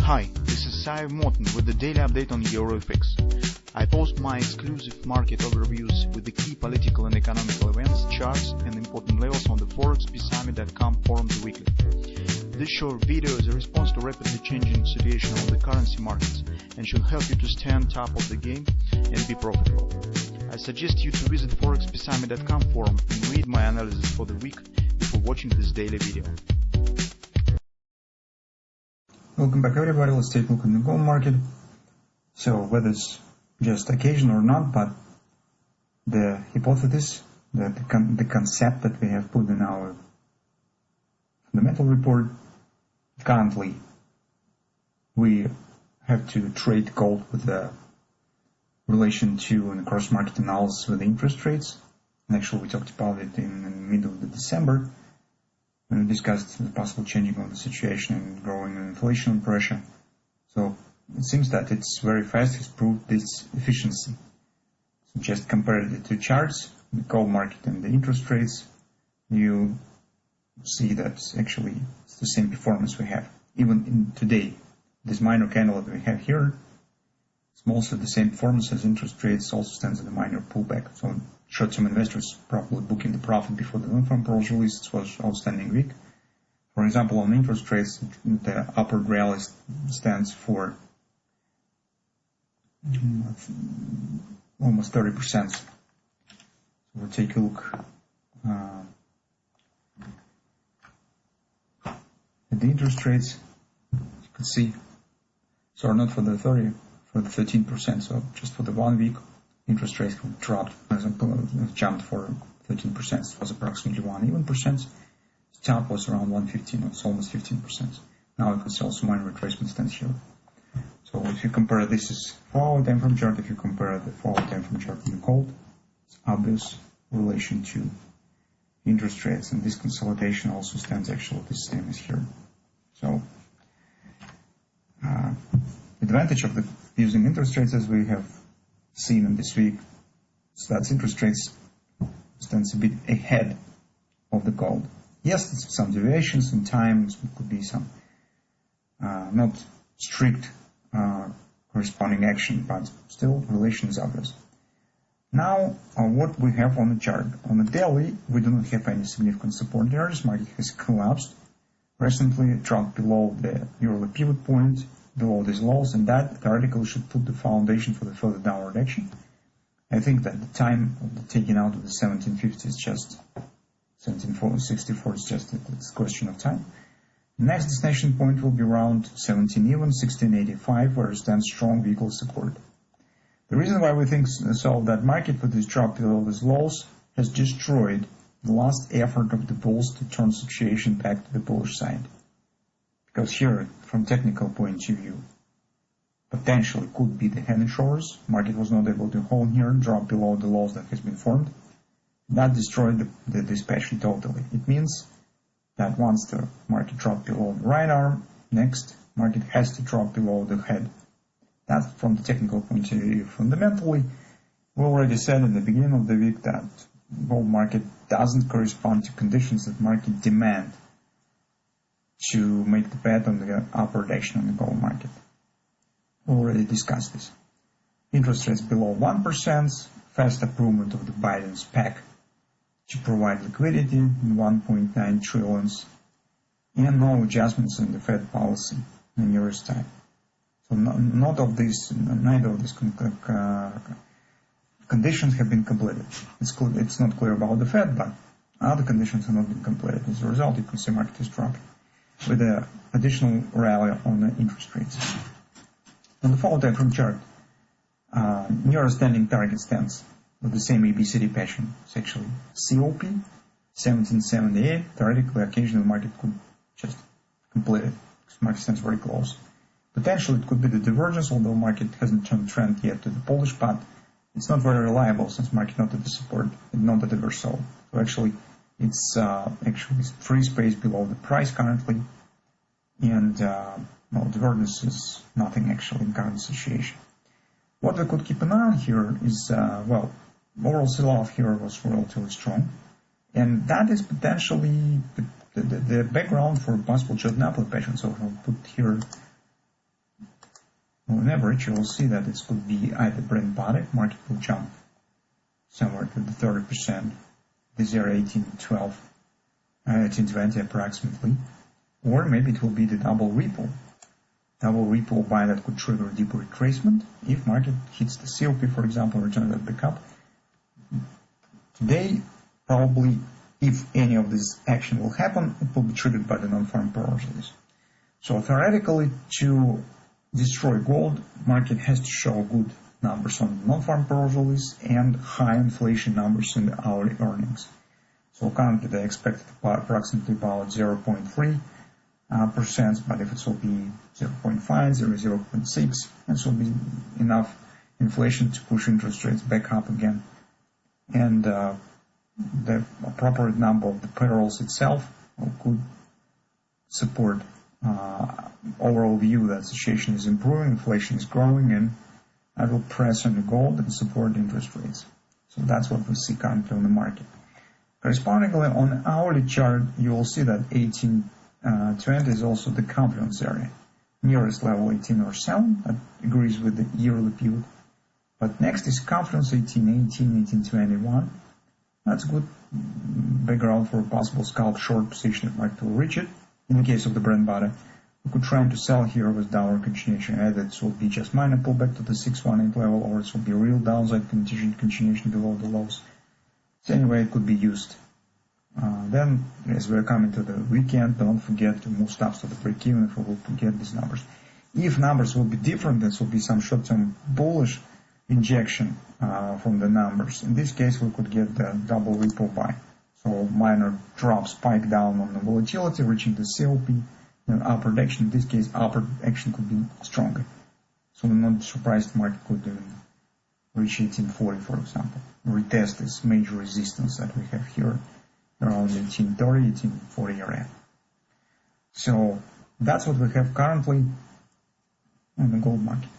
Hi, this is Sive Morten with the daily update on EuroFX. I post my exclusive market overviews with the key political and economical events, charts, and important levels on the ForexPeaceArmy.com forums weekly. This short video is a response to rapidly changing situation on the currency markets and should help you to stay on top of the game and be profitable. I suggest you to visit ForexPeaceArmy.com forum and read my analysis for the week before watching this daily video. Welcome back, everybody. Let's take a look at the gold market. So whether it's just occasion or not, but the hypothesis, the concept that we have put in our fundamental report, currently we have to trade gold with the relation to and cross-market analysis with the interest rates. And actually we talked about it in the middle of December. We discussed the possible changing of the situation and growing inflation pressure. So it seems that it's very fast has proved this efficiency. So just compare the two charts, the gold market and the interest rates, you see that actually it's the same performance we have. Even in today, this minor candle that we have here, it's mostly the same performance as interest rates, also stands at a minor pullback. So short-term investors probably booking the profit before the non-farm pros release. It was outstanding week. For example, on interest rates, the upward rally stands for almost 30%. So we'll take a look at the interest rates. As you can see, so not for the 30, for the 13%. So just for the 1 week, interest rates have dropped, for example, jumped for 13%. It was approximately 1%. Top was around 115, it's almost 15%. Now it was also minor retracement stance here. So if you compare this is 4-hour time frame chart, if you compare the 4-hour time frame chart in gold, it's obvious relation to interest rates, and this consolidation also stands actually the same as here. So advantage of using interest rates, as we have seen in this week, so that's interest rates stands a bit ahead of the gold. Yes, there's some deviations in time, it could be some not strict corresponding action, but still relation is obvious. Now, what we have on the chart. On the daily, we do not have any significant support there. This market has collapsed. Recently, it dropped below the yearly pivot point, below these lows, and that theoretically should put the foundation for the further downward action. I think that the time of the taking out of the 1750 is just 1764 is just a question of time. The next destination point will be around 17 even, 1685, where it stands strong vehicle support. The reason why we think so that market with this drop below these lows has destroyed the last effort of the bulls to turn situation back to the bullish side. Because here, from technical point of view, potentially could be the head and shoulders. Market was not able to hold here, drop below the lows that has been formed. That destroyed the dispatch totally. It means that once the market dropped below the right arm, next market has to drop below the head. That's from the technical point of view. Fundamentally, we already said in the beginning of the week that gold market doesn't correspond to conditions that market demand to make the bet on the upward action on the gold market. We already discussed this. Interest rates below 1%, fast improvement of the Biden's pack to provide liquidity in 1.9 trillions, and no adjustments in the Fed policy in years' time. So neither of these conditions have been completed. It's not clear about the Fed, but other conditions have not been completed. As a result, you can see market is dropping with an additional rally on the interest rates. On the follow time frame chart, near standing target stands with the same ABCD pattern. It's actually COP 1778. Theoretically, occasionally the market could just complete it because market stands very close. Potentially, it could be the divergence, although market hasn't turned trend yet to the bullish, but it's not very reliable since market not at the support and not at the reversal. So actually, it's free space below the price currently, and divergence is nothing actually in current situation. What we could keep an eye on here is, overall sell-off here was relatively strong, and that is potentially the background for possible chart upward pattern. So I'll put here On average, you will see that it could be either Brent bottom, market will jump somewhere to the 30%, this area 1812, 1820 approximately, or maybe it will be the double ripple buy that could trigger a deeper retracement if market hits the COP, for example, return that back up. Today, probably, if any of this action will happen, it will be triggered by the non-farm payrolls release. So theoretically, to destroy gold, market has to show good numbers on the non-farm payrolls release and high inflation numbers in the hourly earnings. So currently they expect approximately about 0.3%, but if it will be 0.5, 0.6, it will be enough inflation to push interest rates back up again. And the appropriate number of the payrolls itself could support overall view that the situation is improving, inflation is growing, and that will press on the gold and support interest rates. So that's what we see currently on the market. Correspondingly, on the hourly chart, you will see that 1820 is also the confidence area. Nearest level 1807, that agrees with the yearly pivot. But next is confidence 1818, 1821. That's good background for a possible scalp short position if market will reach it. In the case of the Brent bottom, we could try to sell here with downward continuation. Either it will be just minor pullback to the 618 level, or it will be a real downside continuation below the lows. So anyway, it could be used. Then, as we're coming to the weekend, don't forget to move stops to the break-even if we will get these numbers. If numbers will be different, this will be some short-term bullish injection from the numbers. In this case, we could get the double ripple buy. So minor drop, spike down on the volatility, reaching the COP, and upward action. In this case, upward action could be stronger. So I'm not surprised the market could even reach 1840, for example. Retest this major resistance that we have here around 1830, 1840 area. So that's what we have currently on the gold market.